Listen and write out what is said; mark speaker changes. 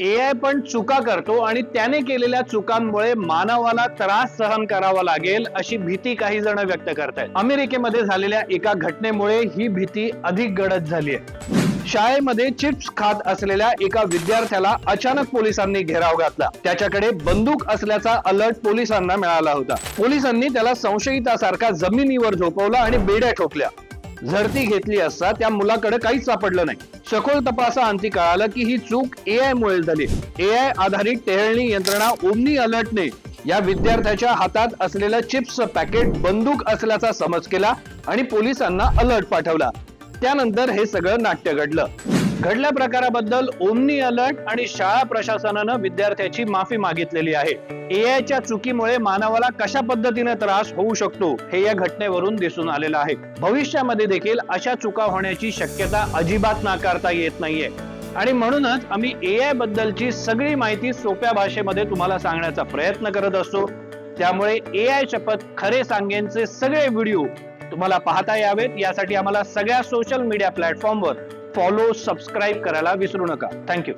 Speaker 1: AI पण चुका करतो आणि त्याने केलेल्या चुकांमुळे मानवाला त्रास सहन करावा लागेल अशी भीती काही जण व्यक्त करतायत. अमेरिकेमध्ये झालेल्या एका घटनेमुळे ही भीती अधिक गडद झाली आहे. शाळेमध्ये चिप्स खात असलेल्या एका विद्यार्थ्याला अचानक पोलिसांनी घेराव घातला. त्याच्याकडे बंदूक असल्याचा अलर्ट पोलिसांना मिळाला होता. पोलिसांनी त्याला संशयितासारखा जमिनीवर झोपवलं आणि बेड्या ठोकल्या. झडती घेतली असता त्या मुलाकडे काहीच सापडलं नाही. सखोल तपासाअंती कळालं की ही चूक एआय मुळे झाली. एआय आधारित टेहळणी यंत्रणा ओमनी अलर्टने या विद्यार्थ्याच्या हातात असलेलं चिप्सचं पॅकेट बंदूक असल्याचा समज केला आणि पोलिसांना अलर्ट पाठवला. त्यानंतर हे सगळं नाट्य घडलं. घडल्या प्रकाराबद्दल ओमनी अलर्ट आणि शाळा प्रशासनानं विद्यार्थ्याची माफी मागितलेली आहे. एआयच्या चुकीमुळे मानवाला कशा पद्धतीने त्रास होऊ शकतो हे या घटनेवरून दिसून आलेलं आहे. भविष्यामध्ये देखील अशा चुका होण्याची शक्यता अजिबात नाकारता येत नाहीये आणि म्हणूनच आम्ही एआय बद्दलची सगळी माहिती सोप्या भाषेमध्ये तुम्हाला सांगण्याचा प्रयत्न करत असतो. त्यामुळे एआय शपथ खरे सांगेनचे सगळे व्हिडिओ तुम्हाला पाहता यावेत यासाठी आम्हाला सगळ्या सोशल मीडिया प्लॅटफॉर्मवर फॉलो, सबस्क्राईब करायला विसरू नका. थँक्यू.